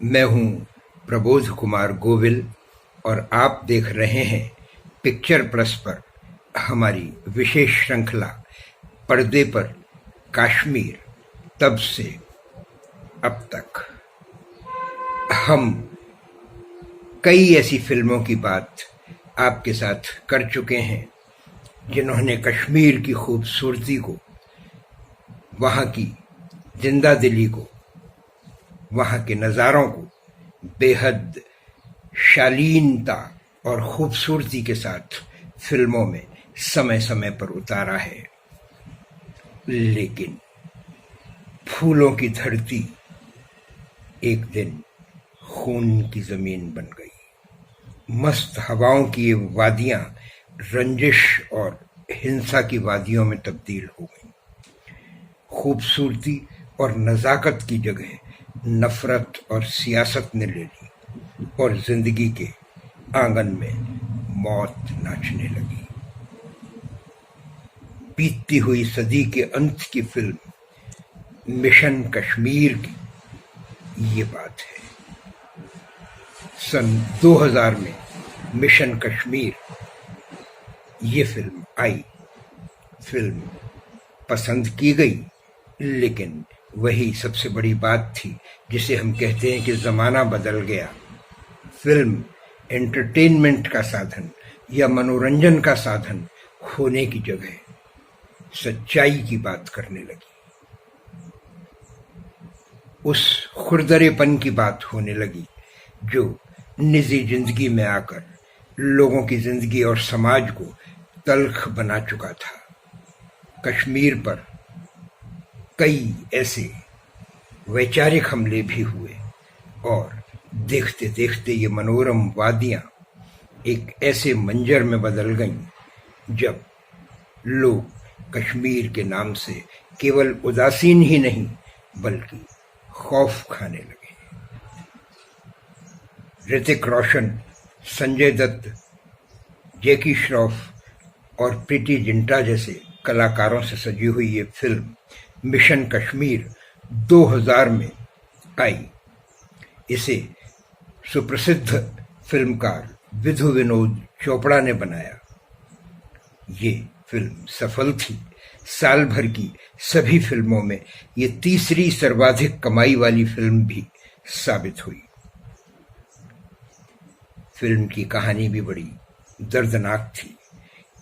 मैं हूं प्रबोध कुमार गोविल और आप देख रहे हैं पिक्चर प्लस पर हमारी विशेष श्रृंखला पर्दे पर कश्मीर तब से अब तक। हम कई ऐसी फिल्मों की बात आपके साथ कर चुके हैं जिन्होंने कश्मीर की खूबसूरती को, वहाँ की जिंदा दिली को, वहाँ के नज़ारों को बेहद शालीनता और खूबसूरती के साथ फिल्मों में समय समय पर उतारा है। लेकिन फूलों की धरती एक दिन खून की जमीन बन गई। मस्त हवाओं की ये वादियां रंजिश और हिंसा की वादियों में तब्दील हो गईं। खूबसूरती और नज़ाकत की जगह नफरत और सियासत ने ले ली और जिंदगी के आंगन में मौत नाचने लगी। बीतती हुई सदी के अंत की फिल्म मिशन कश्मीर की ये बात है। सन 2000 में मिशन कश्मीर ये फिल्म आई। फिल्म पसंद की गई, लेकिन वही सबसे बड़ी बात थी जिसे हम कहते हैं कि ज़माना बदल गया। फिल्म एंटरटेनमेंट का साधन या मनोरंजन का साधन होने की जगह सच्चाई की बात करने लगी। उस खुरदरेपन की बात होने लगी जो निजी जिंदगी में आकर लोगों की जिंदगी और समाज को तल्ख बना चुका था। कश्मीर पर कई ऐसे वैचारिक हमले भी हुए और देखते देखते ये मनोरम वादियां एक ऐसे मंजर में बदल गईं जब लोग कश्मीर के नाम से केवल उदासीन ही नहीं बल्कि खौफ खाने लगे। ऋतिक रोशन, संजय दत्त, जैकी श्रॉफ और प्रीति जिंटा जैसे कलाकारों से सजी हुई ये फिल्म मिशन कश्मीर 2000 में आई। इसे सुप्रसिद्ध फिल्मकार विधु विनोद चोपड़ा ने बनाया। ये फिल्म सफल थी। साल भर की सभी फिल्मों में ये तीसरी सर्वाधिक कमाई वाली फिल्म भी साबित हुई। फिल्म की कहानी भी बड़ी दर्दनाक थी।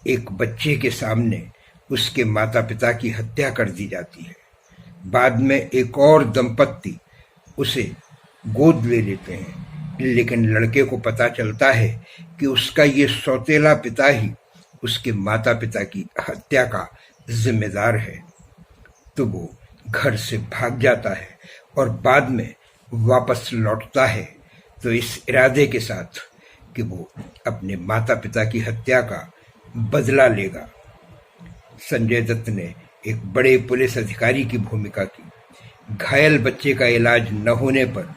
एक बच्चे के सामने उसके माता पिता की हत्या कर दी जाती है। बाद में एक और दंपत्ति उसे गोद ले लेते हैं, लेकिन लड़के को पता चलता है कि उसका ये सौतेला पिता ही उसके माता पिता की हत्या का जिम्मेदार है। तो वो घर से भाग जाता है और बाद में वापस लौटता है तो इस इरादे के साथ कि वो अपने माता पिता की हत्या का बदला लेगा। संजय दत्त ने एक बड़े पुलिस अधिकारी की भूमिका की। घायल बच्चे का इलाज न होने पर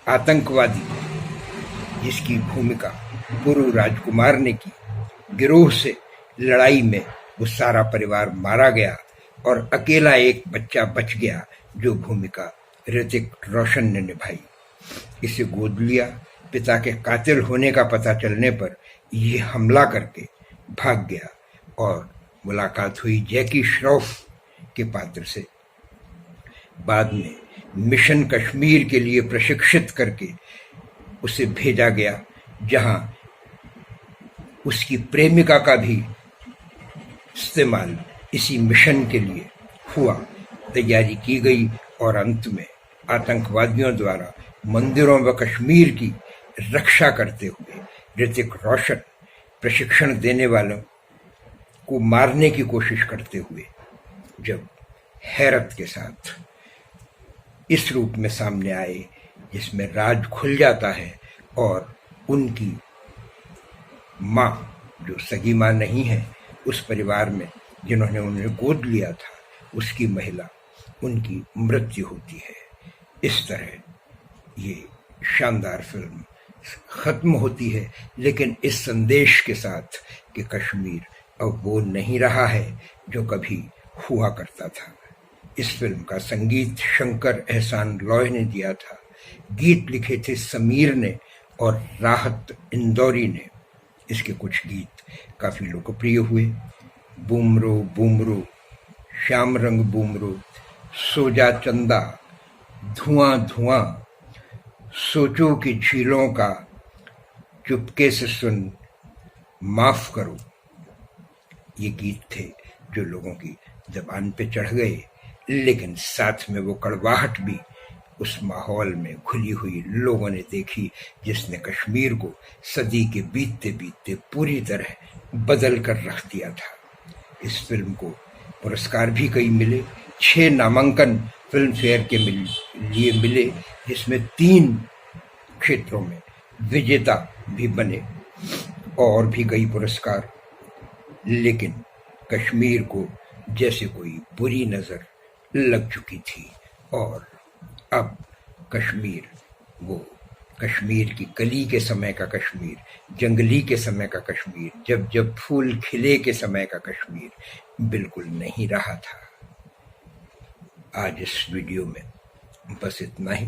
आतंकवादी, जिसकी भूमिका पुरु राजकुमार ने की, गिरोह से लड़ाई में वो सारा परिवार मारा गया और अकेला एक बच्चा बच गया जो भूमिका ऋतिक रोशन ने निभाई। इसे गोद लिया। पिता के कातिल होने का पता चलने पर ये हमला करके भाग गया और मुलाकात हुई जैकी श्रॉफ के पात्र से। बाद में मिशन कश्मीर के लिए प्रशिक्षित करके उसे भेजा गया, जहां उसकी प्रेमिका का भी इस्तेमाल इसी मिशन के लिए हुआ। तैयारी की गई और अंत में आतंकवादियों द्वारा मंदिरों व कश्मीर की रक्षा करते हुए ऋतिक रोशन प्रशिक्षण देने वालों को मारने की कोशिश करते हुए जब हैरत के साथ इस रूप में सामने आए जिसमें राज खुल जाता है और उनकी माँ, जो सगी माँ नहीं है, उस परिवार में जिन्होंने उन्हें गोद लिया था, उसकी महिला, उनकी मृत्यु होती है। इस तरह ये शानदार फिल्म खत्म होती है, लेकिन इस संदेश के साथ कि कश्मीर अब वो नहीं रहा है जो कभी हुआ करता था। इस फिल्म का संगीत शंकर एहसान लॉय ने दिया था। गीत लिखे थे समीर ने और राहत इंदौरी ने। इसके कुछ गीत काफी लोकप्रिय हुए। बूमरो बूमरो, श्याम रंग बूमरो, सोजा चंदा, धुआं धुआं, सोचो कि झीलों का, चुपके से सुन, माफ करो, ये गीत थे जो लोगों की जबान पे चढ़ गए, लेकिन साथ में वो कड़वाहट भी उस माहौल में घुली हुई लोगों ने देखी जिसने कश्मीर को सदी के बीतते बीतते पूरी तरह बदल कर रख दिया था। इस फिल्म को पुरस्कार भी कई मिले, 6 नामांकन फिल्म फेयर के लिए मिले, जिसमें 3 क्षेत्रों में विजेता भी बने और भी कई पुरस्कार। लेकिन कश्मीर को जैसे कोई बुरी नजर लग चुकी थी और अब कश्मीर, वो कश्मीर की कली के समय का कश्मीर, जंगली के समय का कश्मीर, जब जब फूल खिले के समय का कश्मीर बिल्कुल नहीं रहा था। आज इस वीडियो में बस इतना ही।